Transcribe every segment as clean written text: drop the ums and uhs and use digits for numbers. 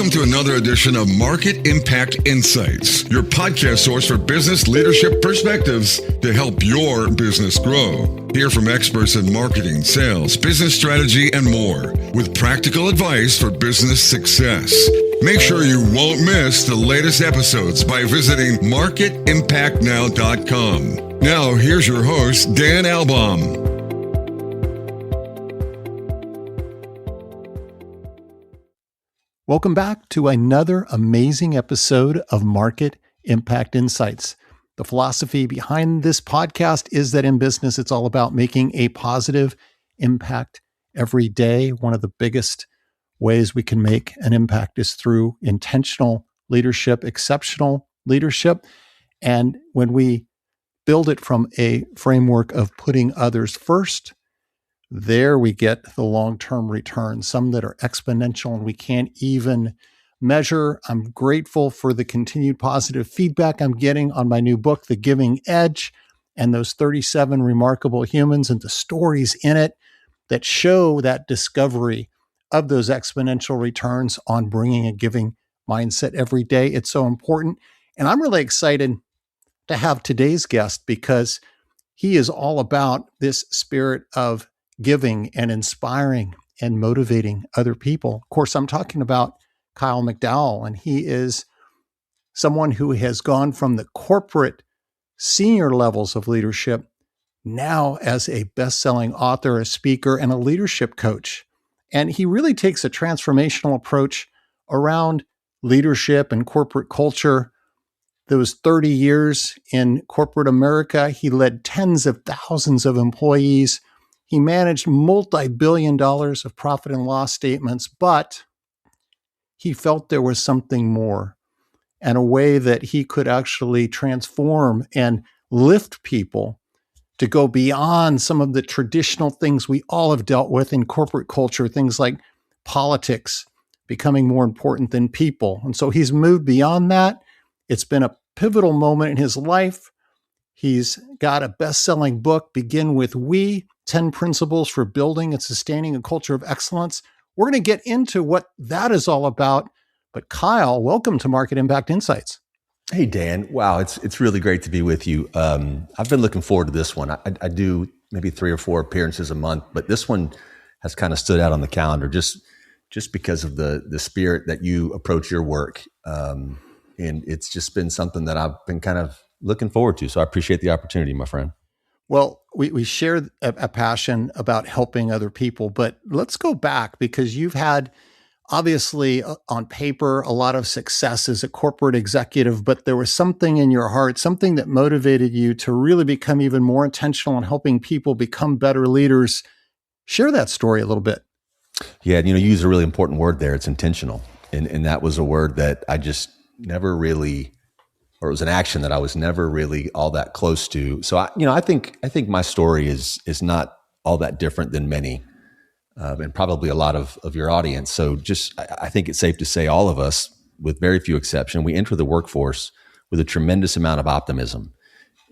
Welcome to another edition of Market Impact Insights, your podcast source for business leadership perspectives to help your business grow. Hear from experts in marketing, sales, business strategy, and more, with practical advice for business success. Make sure you won't miss the latest episodes by visiting marketimpactnow.com. Now, here's your host, Dan Albaum. Welcome back to another amazing episode of Market Impact Insights. The philosophy behind this podcast is that in business, it's all about making a positive impact every day. One of the biggest ways we can make an impact is through intentional leadership, exceptional leadership. And when we build it from a framework of putting others first, there we get the long-term returns, some that are exponential and we can't even measure. I'm grateful for the continued positive feedback I'm getting on my new book, The Giving Edge, and those 37 remarkable humans and the stories in it that show that discovery of those exponential returns on bringing a giving mindset every day. It's so important. And I'm really excited to have today's guest because he is all about this spirit of giving and inspiring and motivating other people. Of course, I'm talking about Kyle McDowell, and he is someone who has gone from the corporate senior levels of leadership now as a best-selling author, a speaker, and a leadership coach. And he really takes a transformational approach around leadership and corporate culture. Those 30 years in corporate America, he led tens of thousands of employees. He managed multi-billion dollars of profit and loss statements, but he felt there was something more and a way that he could actually transform and lift people to go beyond some of the traditional things we all have dealt with in corporate culture, things like politics becoming more important than people. And so he's moved beyond that. It's been a pivotal moment in his life. He's got a best-selling book, Begin With We, 10 Principles for Building and Sustaining a Culture of Excellence. We're going to get into what that is all about. But Kyle, welcome to Market Impact Insights. Hey, Dan. Wow, it's really great to be with you. I've been looking forward to this one. I do maybe 3 or 4 appearances a month, but this one has kind of stood out on the calendar just because of the spirit that you approach your work. And it's just been something that I've been kind of looking forward to. So I appreciate the opportunity, my friend. Well, we share a passion about helping other people, but let's go back because you've had, obviously, on paper, a lot of success as a corporate executive, but there was something in your heart, something that motivated you to really become even more intentional in helping people become better leaders. Share that story a little bit. Yeah, you use a really important word there. It's intentional. And that was a word that I just never really, or it was an action that I was never really all that close to. So I think my story is not all that different than many, and probably a lot of your audience. So I think it's safe to say all of us, with very few exception, we enter the workforce with a tremendous amount of optimism,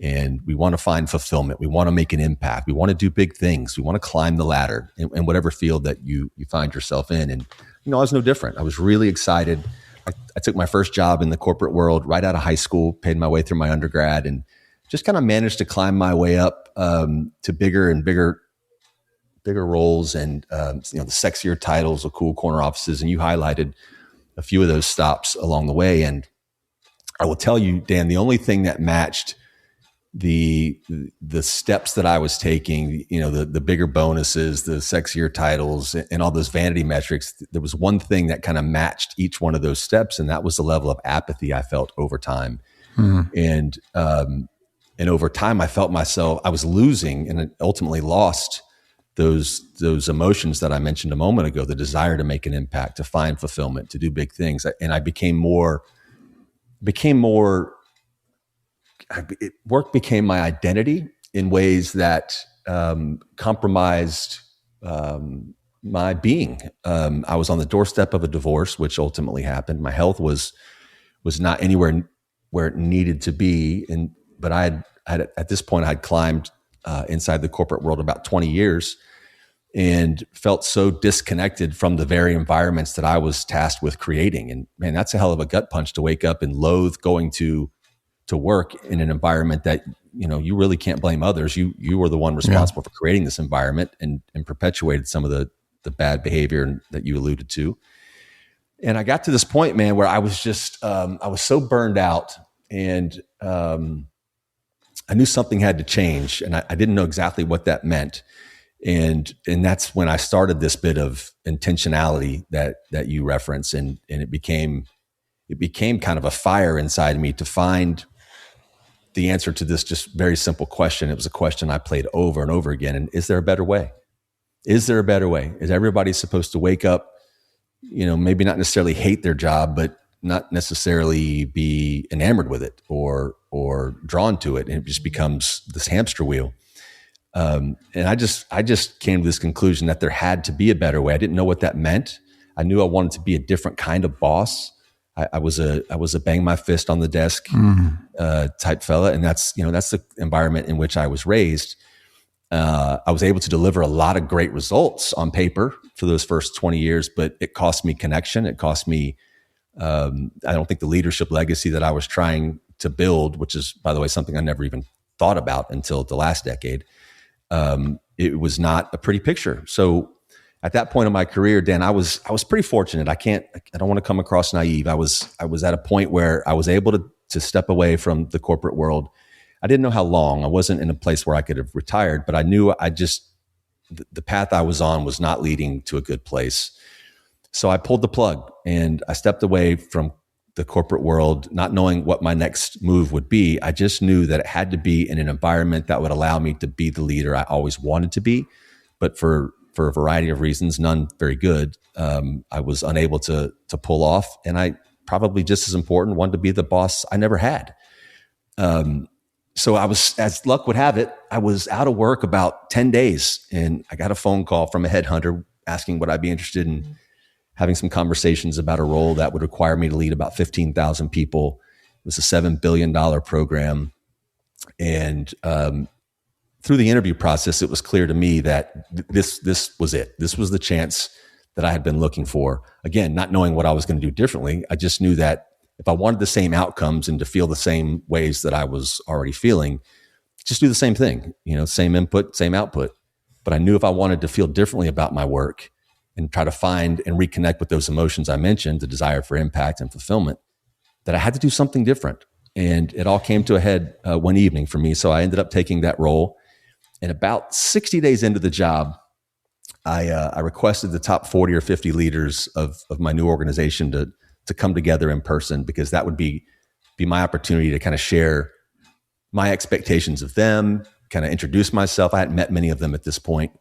and we want to find fulfillment. We want to make an impact. We want to do big things. We want to climb the ladder in whatever field that you find yourself in. And I was no different. I was really excited. I took my first job in the corporate world right out of high school, paid my way through my undergrad, and just kind of managed to climb my way up to bigger and bigger roles and the sexier titles of cool corner offices. And you highlighted a few of those stops along the way. And I will tell you, Dan, the only thing that matched the steps that I was taking, the bigger bonuses, the sexier titles, and all those vanity metrics, there was one thing that kind of matched each one of those steps, and that was the level of apathy I felt over time. And over time, I felt myself, I was losing and ultimately lost those emotions that I mentioned a moment ago, the desire to make an impact, to find fulfillment, to do big things. And I work became my identity in ways that compromised my being. I was on the doorstep of a divorce, which ultimately happened. My health was not anywhere where it needed to be, but I had at this point I had climbed inside the corporate world about 20 years, and felt so disconnected from the very environments that I was tasked with creating. And man, that's a hell of a gut punch to wake up and loathe going to work in an environment that, you really can't blame others. You were the one responsible for creating this environment and perpetuated some of the bad behavior that you alluded to. And I got to this point, man, where I was just, I was so burned out, and I knew something had to change, and I didn't know exactly what that meant. And that's when I started this bit of intentionality that you reference, and it became kind of a fire inside me to find the answer to this just very simple question. It was a question I played over and over again. And is there a better way? Is there a better way? Is everybody supposed to wake up, maybe not necessarily hate their job, but not necessarily be enamored with it or drawn to it? And it just becomes this hamster wheel. And I just came to this conclusion that there had to be a better way. I didn't know what that meant. I knew I wanted to be a different kind of boss. I was a bang my fist on the desk type fella, and that's the environment in which I was raised. I was able to deliver a lot of great results on paper for those first 20 years, but it cost me connection. It cost me. I don't think the leadership legacy that I was trying to build, which is, by the way, something I never even thought about until the last decade. It was not a pretty picture. So at that point in my career, Dan, I was pretty fortunate. I don't want to come across naive. I was at a point where I was able to step away from the corporate world. I didn't know how long. I wasn't in a place where I could have retired, but I knew the path I was on was not leading to a good place. So I pulled the plug and I stepped away from the corporate world, not knowing what my next move would be. I just knew that it had to be in an environment that would allow me to be the leader I always wanted to be, but for a variety of reasons, none very good, I was unable to pull off. And I, probably just as important, wanted to be the boss I never had. So I was, as luck would have it, I was out of work about 10 days, and I got a phone call from a headhunter asking would I be interested in having some conversations about a role that would require me to lead about 15,000 people. It was a $7 billion program. And through the interview process, it was clear to me that this was it. This was the chance that I had been looking for. Again, not knowing what I was going to do differently. I just knew that if I wanted the same outcomes and to feel the same ways that I was already feeling, just do the same thing, same input, same output. But I knew if I wanted to feel differently about my work and try to find and reconnect with those emotions I mentioned, the desire for impact and fulfillment, that I had to do something different. And it all came to a head one evening for me. So I ended up taking that role. And about 60 days into the job, I requested the top 40 or 50 leaders of my new organization to come together in person, because that would be my opportunity to kind of share my expectations of them, kind of introduce myself. I hadn't met many of them at this point.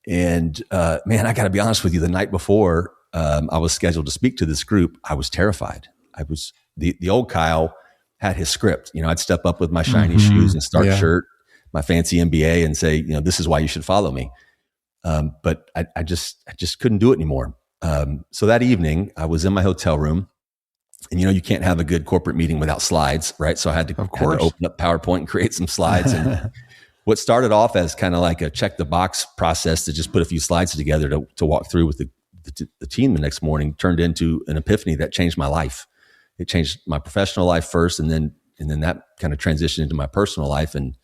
And man, I got to be honest with you, the night before I was scheduled to speak to this group, I was terrified. I was the old Kyle had his script. I'd step up with my shiny shoes and starch shirt, my fancy MBA, and say, this is why you should follow me. But I just couldn't do it anymore. So that evening I was in my hotel room, and you can't have a good corporate meeting without slides, right? So I had to open up PowerPoint and create some slides. And what started off as kind of like a check the box process to just put a few slides together to walk through with the team the next morning turned into an epiphany that changed my life. It changed my professional life first, and then that kind of transitioned into my personal life. And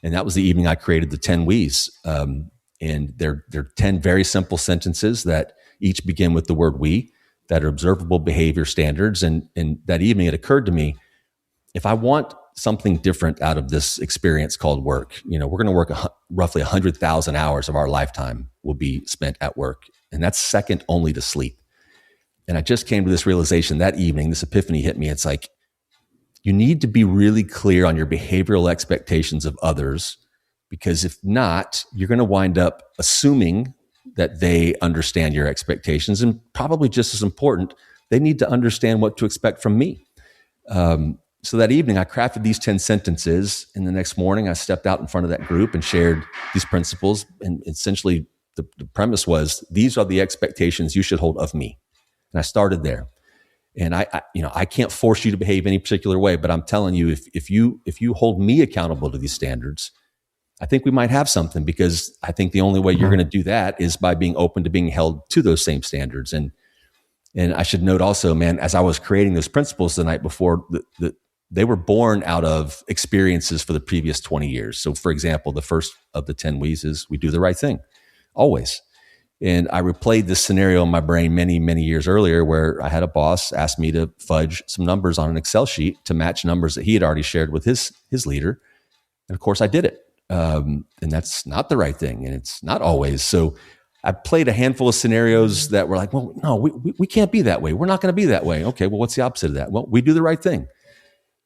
that was the evening I created the 10 We's. And they're 10 very simple sentences that each begin with the word we, that are observable behavior standards. And that evening it occurred to me, if I want something different out of this experience called work, we're going to work roughly 100,000 hours of our lifetime will be spent at work. And that's second only to sleep. And I just came to this realization that evening, this epiphany hit me. It's like, you need to be really clear on your behavioral expectations of others, because if not, you're going to wind up assuming that they understand your expectations. And probably just as important, they need to understand what to expect from me. So that evening I crafted these 10 sentences, and the next morning I stepped out in front of that group and shared these principles. And essentially the premise was, these are the expectations you should hold of me. And I started there. And I can't force you to behave any particular way, but I'm telling you, if you hold me accountable to these standards, I think we might have something, because I think the only way you're going to do that is by being open to being held to those same standards. And I should note also, man, as I was creating those principles the night before, they were born out of experiences for the previous 20 years. So for example, the first of the 10 W's is we do the right thing, always. And I replayed this scenario in my brain many, many years earlier, where I had a boss ask me to fudge some numbers on an Excel sheet to match numbers that he had already shared with his leader. And of course I did it. And that's not the right thing. And it's not always. So I played a handful of scenarios that were like, well, no, we can't be that way. We're not going to be that way. Okay, well, what's the opposite of that? Well, we do the right thing.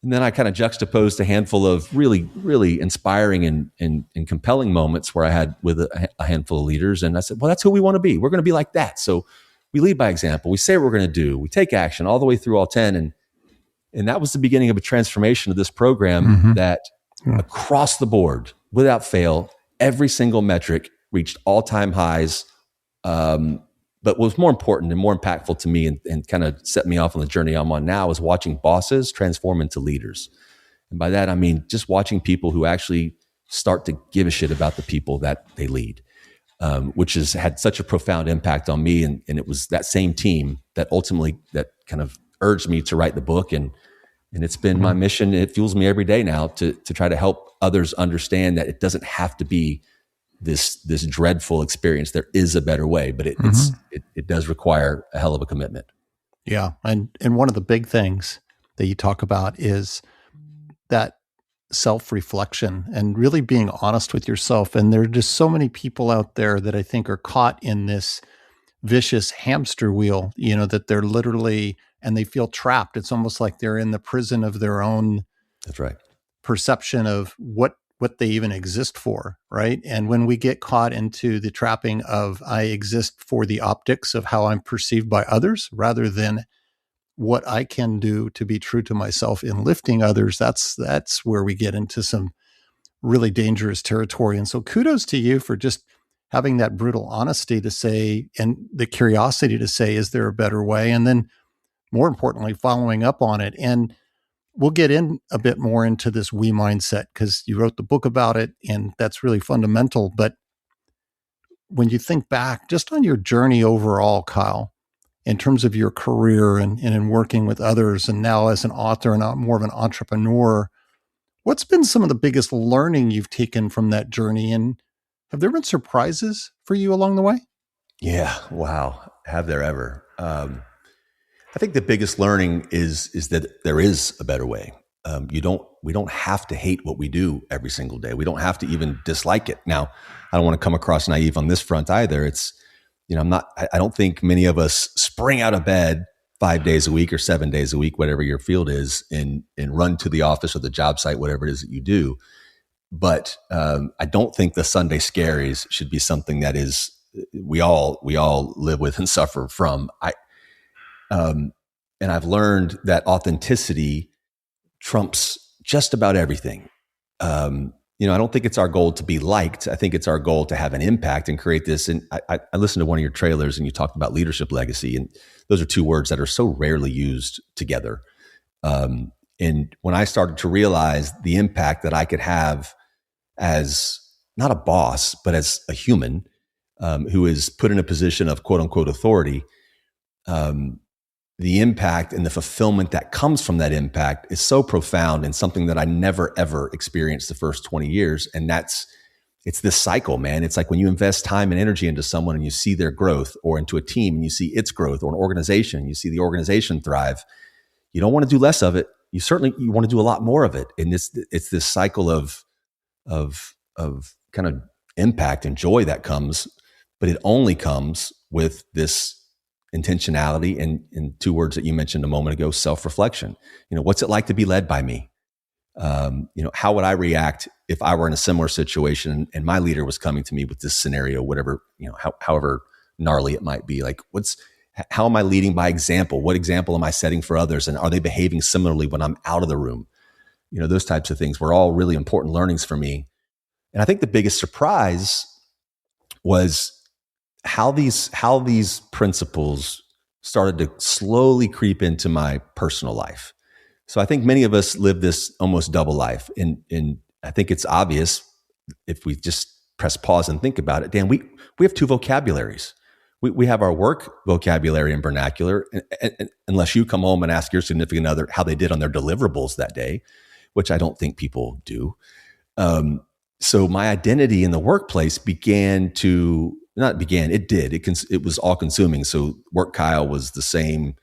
And then I kind of juxtaposed a handful of really, really inspiring and compelling moments where I had with a handful of leaders. And I said, well, that's who we want to be. We're going to be like that. So we lead by example. We say what we're going to do. We take action all the way through all 10. And that was the beginning of a transformation of this program that across the board, without fail, every single metric reached all-time highs. But what was more important and more impactful to me and kind of set me off on the journey I'm on now is watching bosses transform into leaders. And by that, I mean just watching people who actually start to give a shit about the people that they lead, which has had such a profound impact on me. And it was that same team that ultimately that kind of urged me to write the book. And it's been my mission. It fuels me every day now to try to help others understand that it doesn't have to be this dreadful experience. There is a better way, but it does require a hell of a commitment. Yeah. And one of the big things that you talk about is that self-reflection and really being honest with yourself. And there are just so many people out there that I think are caught in this vicious hamster wheel, that they're literally, and they feel trapped. It's almost like they're in the prison of their own That's right. perception of what they even exist for, right? And when we get caught into the trapping of I exist for the optics of how I'm perceived by others rather than what I can do to be true to myself in lifting others, that's where we get into some really dangerous territory. And so kudos to you for just having that brutal honesty to say, and the curiosity to say, is there a better way? And then more importantly, following up on it. And we'll get in a bit more into this we mindset because you wrote the book about it and that's really fundamental. But when you think back just on your journey overall, Kyle, in terms of your career and in working with others and now as an author and more of an entrepreneur, what's been some of the biggest learning you've taken from that journey? And have there been surprises for you along the way? Yeah. Wow. Have there ever? I think the biggest learning is that there is a better way. We don't have to hate what we do every single day. We don't have to even dislike it. Now, I don't want to come across naive on this front either. It's, I don't think many of us spring out of bed 5 days a week or 7 days a week, whatever your field is, and run to the office or the job site, whatever it is that you do. But I don't think the Sunday scaries should be something that is we all live with and suffer from. And I've learned that authenticity trumps just about everything. I don't think it's our goal to be liked. I think it's our goal to have an impact and create this. And I listened to one of your trailers and you talked about leadership legacy. And those are two words that are so rarely used together. And when I started to realize the impact that I could have as not a boss, but as a human who is put in a position of quote unquote authority, the impact and the fulfillment that comes from that impact is so profound and something that I never, ever experienced the first 20 years. And it's this cycle, man. It's like when you invest time and energy into someone and you see their growth, or into a team and you see its growth, or an organization, and you see the organization thrive. You don't want to do less of it. You want to do a lot more of it. And it's this cycle of kind of impact and joy that comes, but it only comes with this intentionality and two words that you mentioned a moment ago, self-reflection. What's it like to be led by me? How would I react if I were in a similar situation and my leader was coming to me with this scenario, whatever, however gnarly it might be? Like, how am I leading by example? What example am I setting for others? And are they behaving similarly when I'm out of the room? Those types of things were all really important learnings for me. And I think the biggest surprise was how these principles started to slowly creep into my personal life. So I think many of us live this almost double life. And I think it's obvious if we just press pause and think about it, Dan, we have two vocabularies. We have our work vocabulary and vernacular, and unless you come home and ask your significant other how they did on their deliverables that day, which I don't think people do. So my identity in the workplace it was all consuming. So work Kyle was the same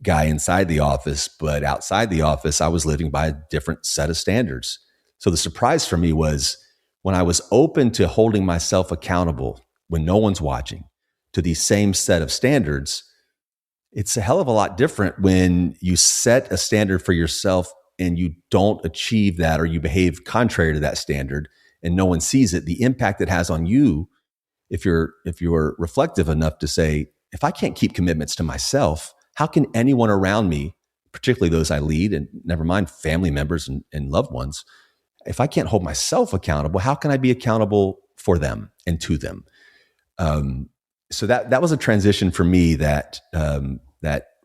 guy inside the office, but outside the office, I was living by a different set of standards. So the surprise for me was when I was open to holding myself accountable when no one's watching to these same set of standards, it's a hell of a lot different when you set a standard for yourself and you don't achieve that, or you behave contrary to that standard and no one sees it. The impact it has on you, if you're reflective enough to say, if I can't keep commitments to myself, how can anyone around me, particularly those I lead, and never mind family members and loved ones, if I can't hold myself accountable, how can I be accountable for them and to them? So that was a transition for me that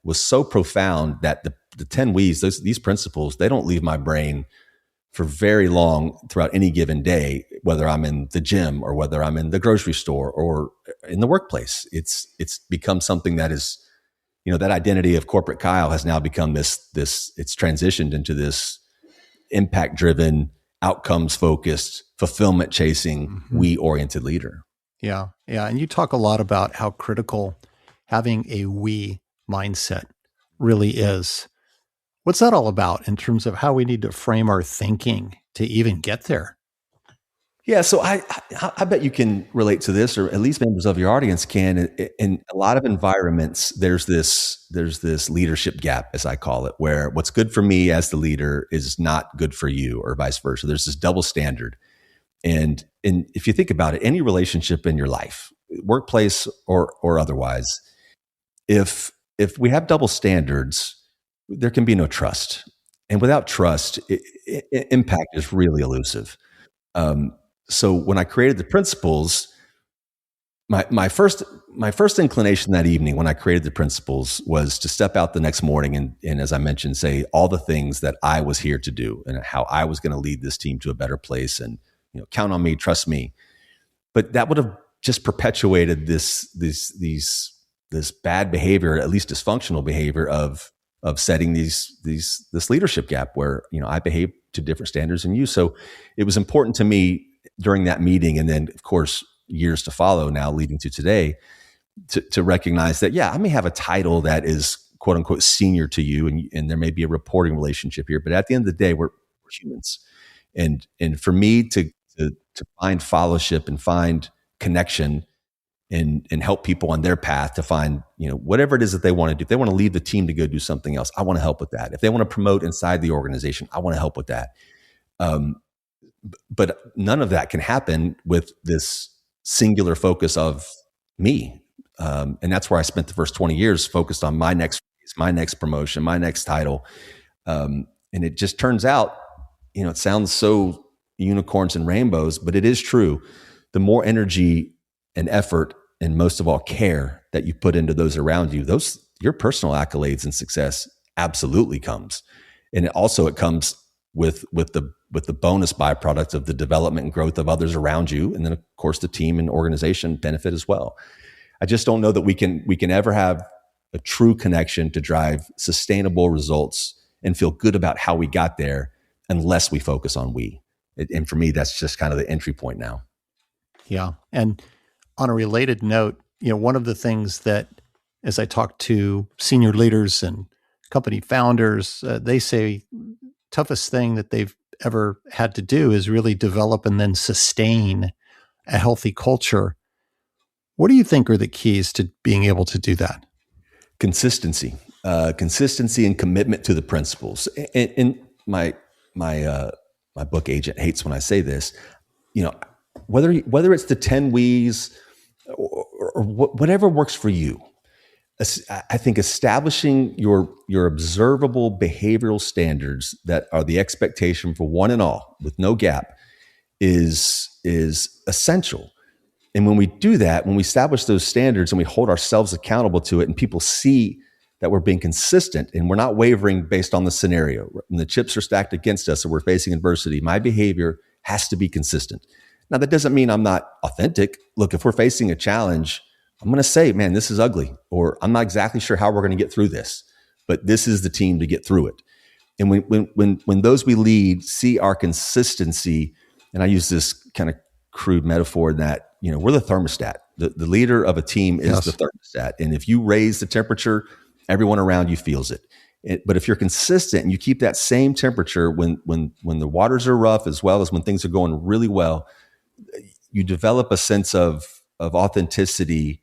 was so profound that the 10 W's, these principles, they don't leave my brain for very long throughout any given day, whether I'm in the gym or whether I'm in the grocery store or in the workplace. It's become something that is, that identity of corporate Kyle has now become this, it's transitioned into this impact driven, outcomes focused, fulfillment chasing, we oriented leader. Yeah. Yeah. And you talk a lot about how critical having a we mindset really is. What's that all about in terms of how we need to frame our thinking to even get there? Yeah. So I bet you can relate to this, or at least members of your audience can. In a lot of environments, there's this leadership gap, as I call it, where what's good for me as the leader is not good for you, or vice versa. There's this double standard. And if you think about it, any relationship in your life, workplace or otherwise, if we have double standards, there can be no trust. And without trust, impact is really elusive. So when I created the principles, my first inclination that evening when I created the principles was to step out the next morning and as I mentioned, say all the things that I was here to do and how I was going to lead this team to a better place, and count on me, trust me. But that would have just perpetuated this bad behavior, at least dysfunctional behavior of setting this leadership gap where I behave to different standards than you. So it was important to me during that meeting, and then of course years to follow now leading to today, to recognize that I may have a title that is quote unquote senior to you, and there may be a reporting relationship here, but at the end of the day we're humans, and for me to find fellowship and find connection and help people on their path to find, whatever it is that they want to do. If they want to leave the team to go do something else, I want to help with that. If they want to promote inside the organization, I want to help with that. But none of that can happen with this singular focus of me. And that's where I spent the first 20 years focused on my next promotion, my next title. And it just turns out, it sounds so unicorns and rainbows, but it is true. The more energy and effort, and most of all care that you put into those around you, your personal accolades and success absolutely comes. And it comes with the bonus byproduct of the development and growth of others around you. And then of course the team and organization benefit as well. I just don't know that we can ever have a true connection to drive sustainable results and feel good about how we got there unless we focus on we. And for me, that's just kind of the entry point now. Yeah. And on a related note, one of the things that, as I talk to senior leaders and company founders, they say toughest thing that they've ever had to do is really develop and then sustain a healthy culture. What do you think are the keys to being able to do that? Consistency and commitment to the principles. And my book agent hates when I say this, whether it's the 10 W's or whatever works for you. I think establishing your observable behavioral standards that are the expectation for one and all with no gap is essential. And when we do that, when we establish those standards and we hold ourselves accountable to it, and people see that we're being consistent and we're not wavering based on the scenario, when the chips are stacked against us or we're facing adversity, my behavior has to be consistent. Now, that doesn't mean I'm not authentic. Look, if we're facing a challenge, I'm going to say, man, this is ugly, or I'm not exactly sure how we're going to get through this, but this is the team to get through it. And when those we lead see our consistency, and I use this kind of crude metaphor that, we're the thermostat. The leader of a team is the thermostat. And if you raise the temperature, everyone around you feels it. But if you're consistent and you keep that same temperature when the waters are rough, as well as when things are going really well, you develop a sense of authenticity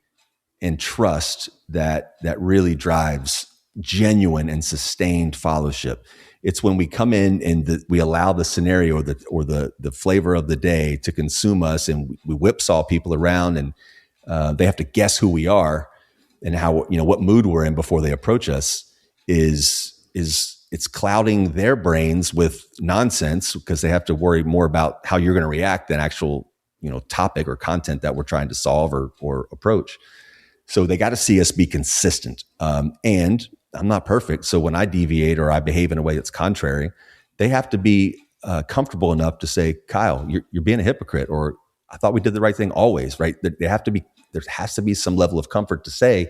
and trust that really drives genuine and sustained fellowship. It's when we come in and we allow the scenario or the flavor of the day to consume us, and we whipsaw people around, and they have to guess who we are and how, what mood we're in before they approach us. Is it's clouding their brains with nonsense, because they have to worry more about how you're going to react than actual topic or content that we're trying to solve or approach. So they got to see us be consistent. And I'm not perfect. So when I deviate or I behave in a way that's contrary, they have to be comfortable enough to say, Kyle, you're being a hypocrite, or I thought we did the right thing always, right? There has to be some level of comfort to say,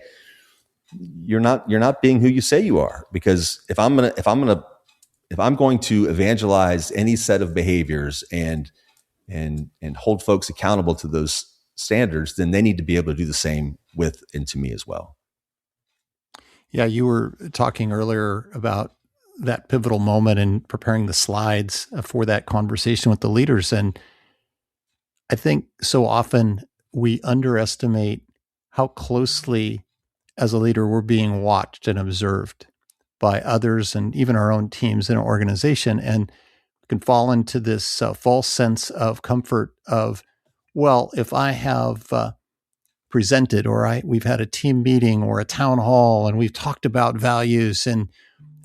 you're not being who you say you are. Because if I'm going to evangelize any set of behaviors and hold folks accountable to those standards, then they need to be able to do the same with and to me as well. Yeah, you were talking earlier about that pivotal moment and preparing the slides for that conversation with the leaders. And I think so often we underestimate how closely, as a leader, we're being watched and observed by others and even our own teams in an organization. And we can fall into this false sense of comfort of, well, if I have presented, or we've had a team meeting or a town hall and we've talked about values and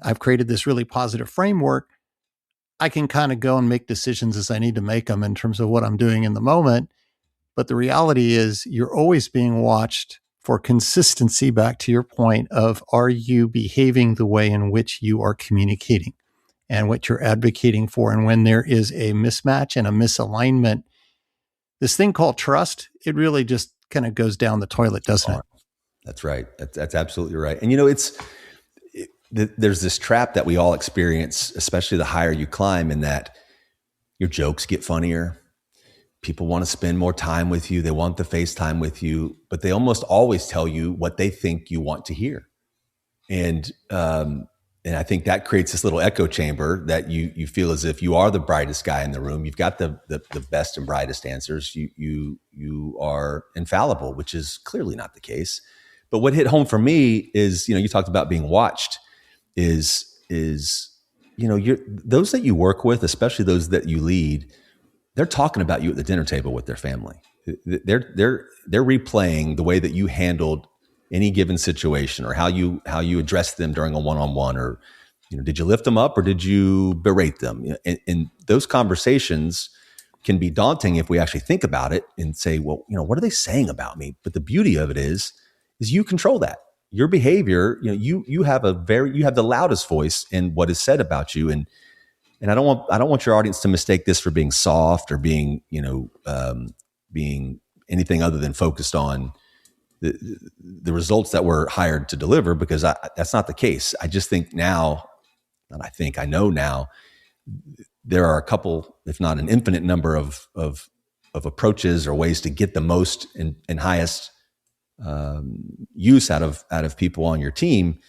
I've created this really positive framework, I can kind of go and make decisions as I need to make them in terms of what I'm doing in the moment. But the reality is you're always being watched for consistency, back to your point of, are you behaving the way in which you are communicating and what you're advocating for? And when there is a mismatch and a misalignment, this thing called trust, it really just kind of goes down the toilet, doesn't it? That's right. That's absolutely right. And there's this trap that we all experience, especially the higher you climb, in that your jokes get funnier. People want to spend more time with you. They want the FaceTime with you, but they almost always tell you what they think you want to hear. And I think that creates this little echo chamber that you feel as if you are the brightest guy in the room. You've got the best and brightest answers. You are infallible, which is clearly not the case. But what hit home for me is, you talked about being watched, is those that you work with, especially those that you lead, they're talking about you at the dinner table with their family. They're replaying the way that you handled any given situation, or how you addressed them during a one-on-one, or did you lift them up or did you berate them? And those conversations can be daunting if we actually think about it and say, well, what are they saying about me? But the beauty of it is you control that. Your behavior, you have the loudest voice in what is said about you. And I don't want your audience to mistake this for being soft or being anything other than focused on the results that we're hired to deliver, because that's not the case. I just think now, I know now, there are a couple, if not an infinite number of approaches or ways to get the most and highest use out of people on your team.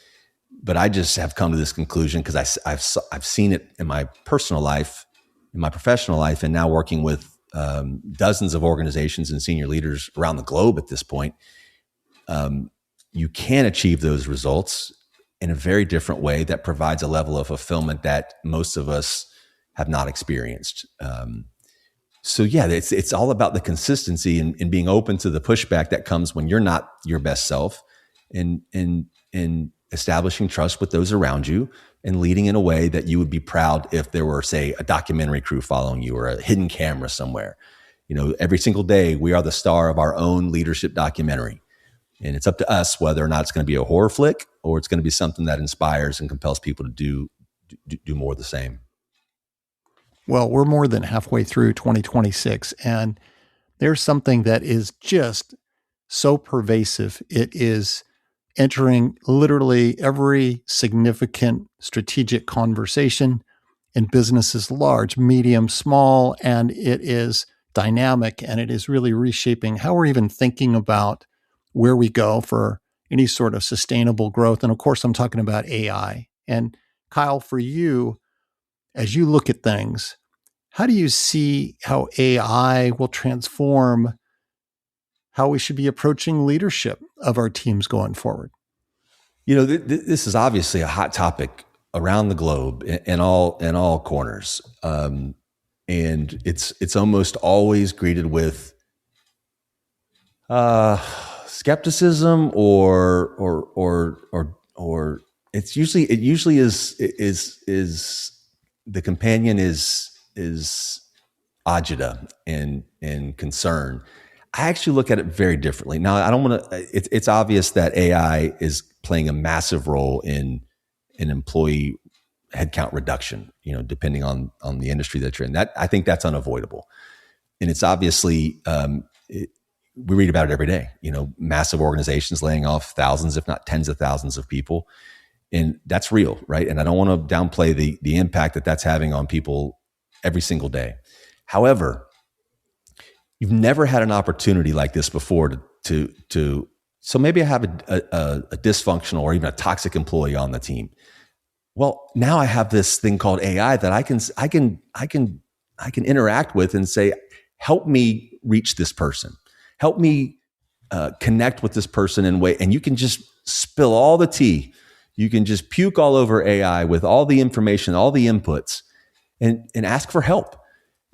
But I just have come to this conclusion because I've seen it in my personal life, in my professional life, and now working with dozens of organizations and senior leaders around the globe at this point. You can achieve those results in a very different way that provides a level of fulfillment that most of us have not experienced. So yeah, it's all about the consistency and being open to the pushback that comes when you're not your best self, and establishing trust with those around you, and leading in a way that you would be proud if there were, say, a documentary crew following you or a hidden camera somewhere. Every single day we are the star of our own leadership documentary. And it's up to us whether or not it's going to be a horror flick or it's going to be something that inspires and compels people to do more of the same. Well, we're more than halfway through 2026, and there's something that is just so pervasive. It is entering literally every significant strategic conversation in businesses, large, medium, small, and it is dynamic, and it is really reshaping how we're even thinking about where we go for any sort of sustainable growth. And of course, I'm talking about AI. And Kyle, for you, as you look at things, how do you see how AI will transform how we should be approaching leadership of our teams going forward? This is obviously a hot topic around the globe in all corners, and it's almost always greeted with skepticism, or it usually is the companion is agita and concern. I actually look at it very differently. Now, I don't want to. It's obvious that AI is playing a massive role in employee headcount reduction. Depending on the industry that you're in, I think that's unavoidable, and it's obviously we read about it every day. Massive organizations laying off thousands, if not tens of thousands of people, and that's real, right? And I don't want to downplay the impact that that's having on people every single day. However, you've never had an opportunity like this before so maybe I have a dysfunctional or even a toxic employee on the team. Well, now I have this thing called AI that I can interact with and say, help me reach this person, help me connect with this person in a way, and you can just spill all the tea. You can just puke all over AI with all the information, all the inputs, and ask for help.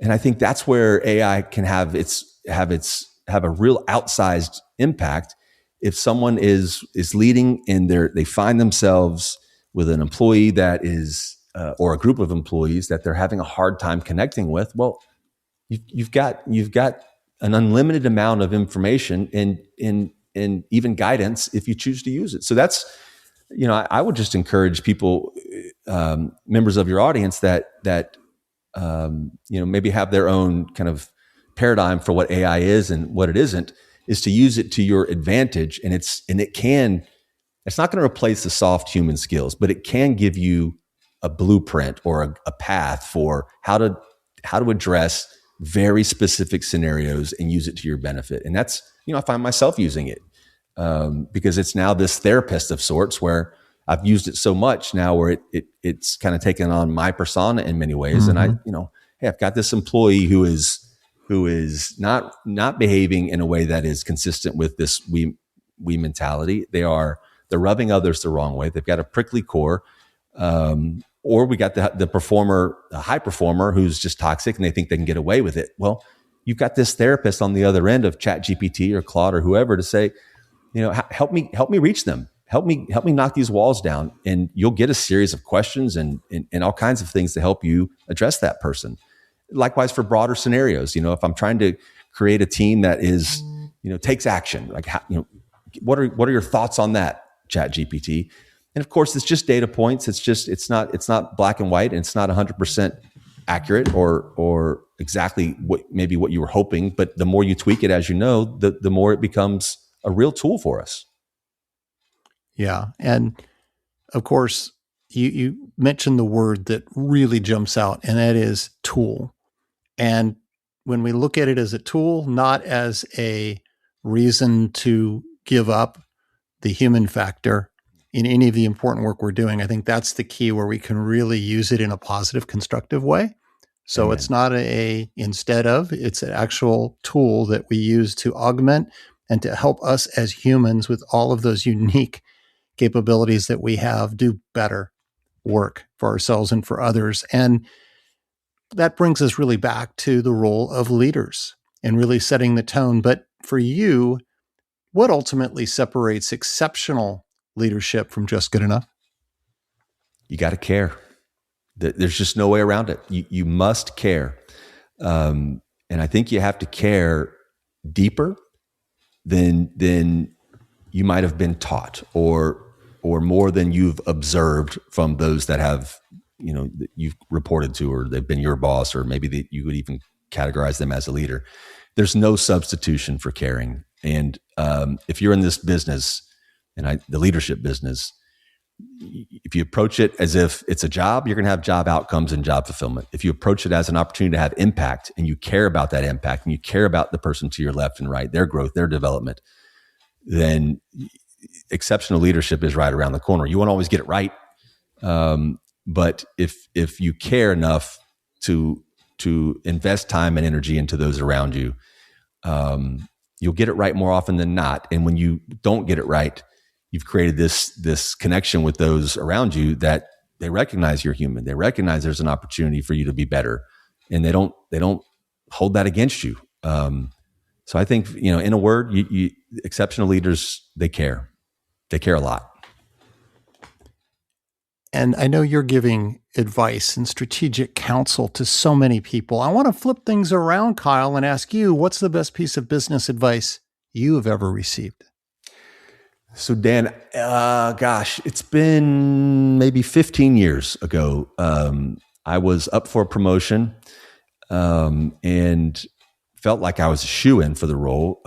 And I think that's where AI can have a real outsized impact. If someone is leading and they find themselves with an employee that is, or a group of employees that they're having a hard time connecting with, well, you've got an unlimited amount of information and even guidance if you choose to use it. So that's, I would just encourage people, members of your audience that maybe have their own kind of paradigm for what AI is and what it isn't, is to use it to your advantage. And it's not going to replace the soft human skills, but it can give you a blueprint or a path for how to address very specific scenarios and use it to your benefit. And that's, I find myself using it because it's now this therapist of sorts where I've used it so much now where it's kind of taken on my persona in many ways. Mm-hmm. And hey, I've got this employee who is not behaving in a way that is consistent with this we mentality. They're rubbing others the wrong way. They've got a prickly core, or we got the performer, the high performer who's just toxic and they think they can get away with it. Well, you've got this therapist on the other end of ChatGPT or Claude or whoever to say, help me reach them. Help me knock these walls down, and you'll get a series of questions and all kinds of things to help you address that person. Likewise for broader scenarios, if I'm trying to create a team that is, takes action, like what are your thoughts on that, ChatGPT? And of course, it's just data points. It's not black and white, and it's not 100% accurate or exactly what you were hoping. But the more you tweak it, as you know, the more it becomes a real tool for us. Yeah. And of course, you mentioned the word that really jumps out, and that is tool. And when we look at it as a tool, not as a reason to give up the human factor in any of the important work we're doing, I think that's the key where we can really use it in a positive, constructive way. So Amen. It's not instead of, it's an actual tool that we use to augment and to help us as humans with all of those unique capabilities that we have do better work for ourselves and for others. And that brings us really back to the role of leaders and really setting the tone. But for you, what ultimately separates exceptional leadership from just good enough? You got to care. There's just no way around it. You must care. And I think you have to care deeper than you might have been taught or more than you've observed from those that have, that you've reported to, or they've been your boss, or maybe you would even categorize them as a leader. there's no substitution for caring. And if you're in this business, and the leadership business, if you approach it as if it's a job, you're going to have job outcomes and job fulfillment. If you approach it as an opportunity to have impact, and you care about that impact, and you care about the person to your left and right, their growth, their development, then exceptional leadership is right around the corner. You won't always get it right, but if you care enough to invest time and energy into those around you, you'll get it right more often than not. And when you don't get it right, you've created this connection with those around you that they recognize you're human. They recognize there's an opportunity for you to be better, and they don't hold that against you. So I think, in a word, exceptional leaders, they care. They care a lot. And I know you're giving advice and strategic counsel to so many people. I want to flip things around, Kyle, and ask you, what's the best piece of business advice you have ever received? So Dan, it's been maybe 15 years ago. I was up for a promotion and felt like I was a shoo-in for the role.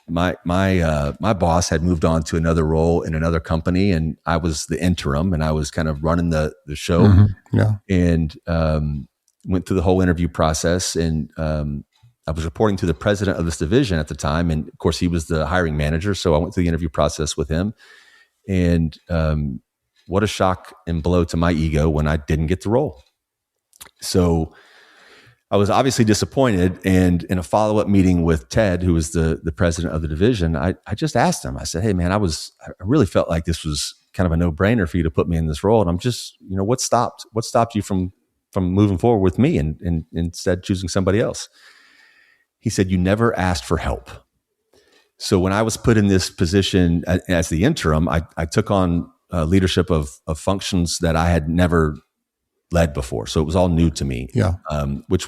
My boss had moved on to another role in another company, and I was the interim, and I was kind of running the show. Mm-hmm. Yeah. And went through the whole interview process, and I was reporting to the president of this division at the time, and of course he was the hiring manager. So I went through the interview process with him, and what a shock and blow to my ego when I didn't get the role. So I was obviously disappointed, and in a follow-up meeting with Ted, who was the president of the division, I just asked him. I said, "Hey, man, I really felt like this was kind of a no-brainer for you to put me in this role, and I'm just, what stopped you from moving forward with me and instead choosing somebody else?" He said, "You never asked for help." So when I was put in this position as the interim, I took on leadership of functions that I had never led before. So it was all new to me. Yeah. Which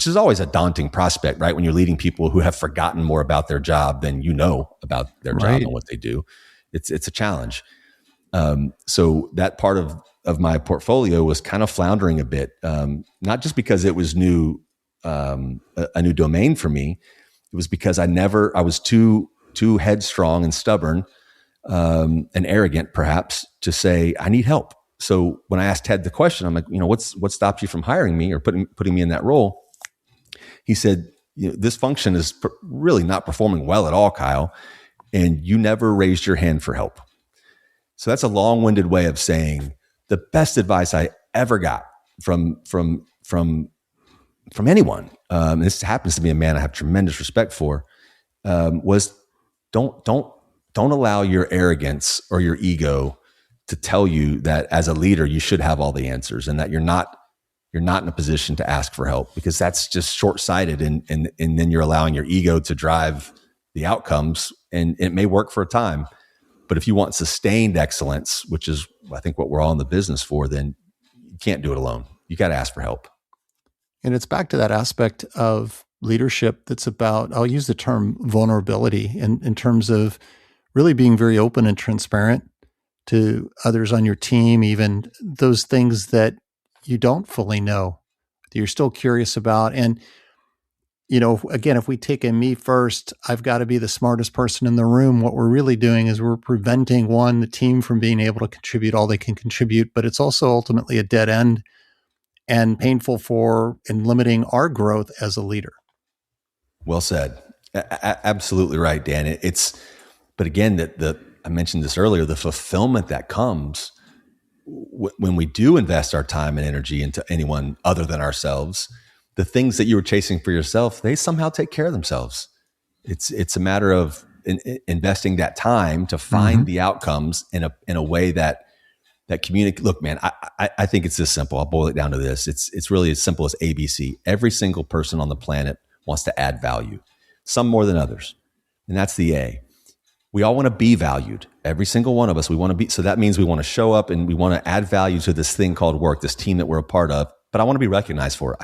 is always a daunting prospect, right? When you're leading people who have forgotten more about their job than about their job and what they do. It's a challenge. So that part of my portfolio was kind of floundering a bit. Not just because it was new, a new domain for me. It was because I was too headstrong and stubborn, and arrogant perhaps, to say, I need help. So when I asked Ted the question, I'm like, what stopped you from hiring me or putting me in that role? He said, this function is really not performing well at all, Kyle, and you never raised your hand for help. So that's a long-winded way of saying the best advice I ever got from anyone, this happens to be a man I have tremendous respect for, was don't allow your arrogance or your ego to tell you that as a leader you should have all the answers, and that you're not in a position to ask for help, because that's just short-sighted, and then you're allowing your ego to drive the outcomes, and it may work for a time, but if you want sustained excellence, which is I think what we're all in the business for, then you can't do it alone. You got to ask for help. And it's back to that aspect of leadership that's about, I'll use the term vulnerability in terms of really being very open and transparent to others on your team, even those things that you don't fully know, that you're still curious about. And, again, if we take a me first, I've got to be the smartest person in the room. What we're really doing is we're preventing the team from being able to contribute all they can contribute, but it's also ultimately a dead end and painful in limiting our growth as a leader. Well said. Absolutely right, Dan. But again, I mentioned this earlier, the fulfillment that comes when we do invest our time and energy into anyone other than ourselves. The things that you were chasing for yourself, they somehow take care of themselves. It's a matter of investing that time to find the outcomes in a way that communicate. Look, man, I think it's this simple. I'll boil it down to this. It's really as simple as ABC. Every single person on the planet wants to add value, some more than others. And that's the A. We all want to be valued. Every single one of us, we want to be. So that means we want to show up and we want to add value to this thing called work, this team that we're a part of. But I want to be recognized for it.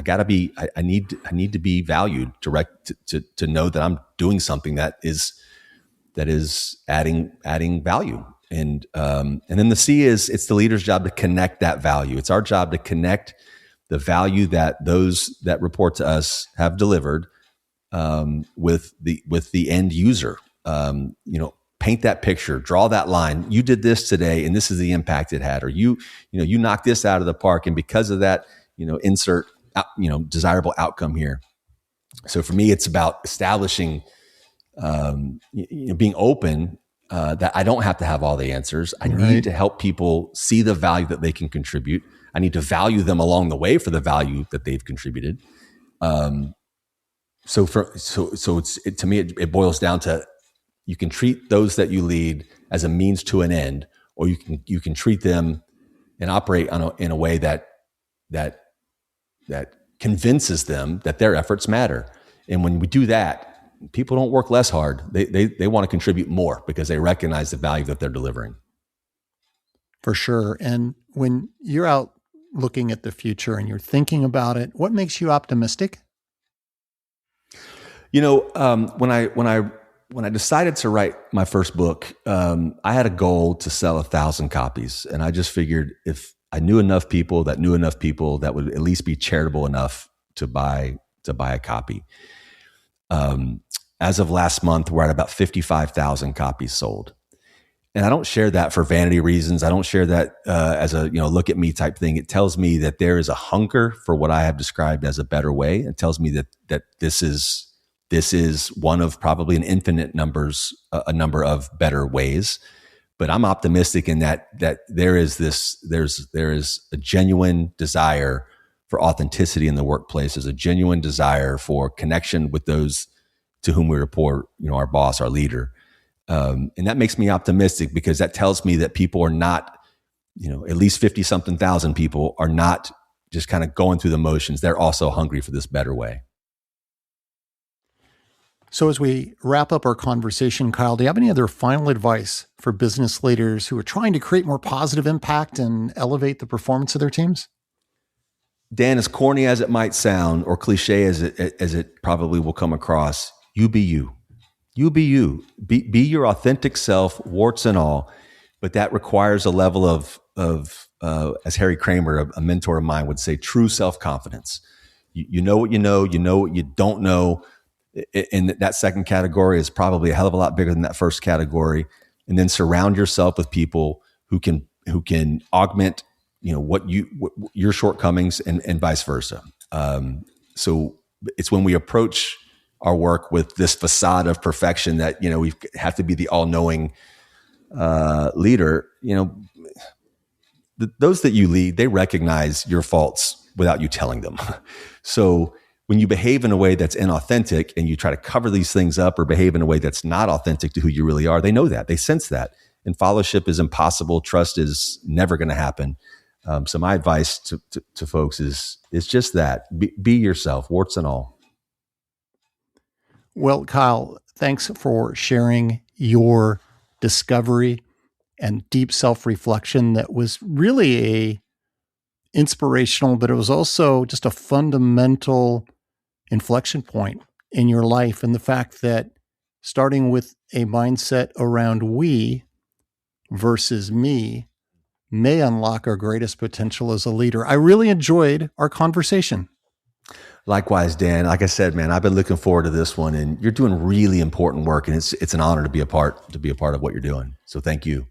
I need to be valued to know that I'm doing something that is adding value. And then the C is, it's the leader's job to connect that value. It's our job to connect the value that those that report to us have delivered with the end user. Paint that picture, draw that line. You did this today, and this is the impact it had. Or you knocked this out of the park, and because of that, insert desirable outcome here. So for me, it's about establishing, being open. That I don't have to have all the answers. I need to help people see the value that they can contribute. I need to value them along the way for the value that they've contributed. To me, it boils down to, you can treat those that you lead as a means to an end, or you can treat them and operate in a way that convinces them that their efforts matter. And when we do that, people don't work less hard. They want to contribute more because they recognize the value that they're delivering. For sure. And when you're out looking at the future and you're thinking about it, what makes you optimistic? When I decided to write my first book, I had a goal to sell 1,000 copies. And I just figured if I knew enough people that would at least be charitable enough to buy a copy. As of last month, we're at about 55,000 copies sold. And I don't share that for vanity reasons. I don't share that as a look at me type thing. It tells me that there is a hunger for what I have described as a better way. It tells me that this is one of probably an infinite a number of better ways. But I'm optimistic in that there is a genuine desire for authenticity in the workplace. There's a genuine desire for connection with those to whom we report, our boss, our leader. And that makes me optimistic because that tells me that people are not, at least 50-something thousand people are not just kind of going through the motions. They're also hungry for this better way. So as we wrap up our conversation, Kyle, do you have any other final advice for business leaders who are trying to create more positive impact and elevate the performance of their teams? Dan, as corny as it might sound, or cliche as it probably will come across, you be you. You be you. Be your authentic self, warts and all. But that requires a level of as Harry Kramer, a mentor of mine, would say, true self-confidence. You know what you know what you don't know. And that second category is probably a hell of a lot bigger than that first category. And then surround yourself with people who can augment, your shortcomings and vice versa. So it's when we approach our work with this facade of perfection that, we have to be the all-knowing leader. Those that you lead, they recognize your faults without you telling them. So when you behave in a way that's inauthentic and you try to cover these things up or behave in a way that's not authentic to who you really are, they know that. They sense that. And fellowship is impossible. Trust is never going to happen. So my advice to folks is just that. Be yourself, warts and all. Well, Kyle, thanks for sharing your discovery and deep self-reflection that was really a inspirational, but it was also just a fundamental inflection point in your life. And the fact that starting with a mindset around we versus me may unlock our greatest potential as a leader. I really enjoyed our conversation. Likewise, Dan. Like I said, man, I've been looking forward to this one, and you're doing really important work, and it's an honor to be a part of what you're doing. So thank you.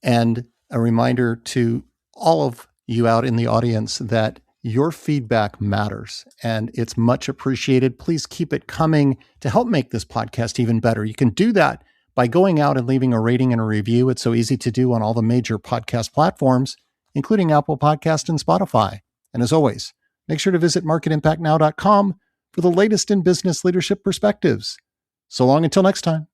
And a reminder to all of you out in the audience that your feedback matters and it's much appreciated. Please keep it coming to help make this podcast even better. You can do that by going out and leaving a rating and a review. It's so easy to do on all the major podcast platforms, including Apple Podcast and Spotify. And as always, make sure to visit marketimpactnow.com for the latest in business leadership perspectives. So long until next time.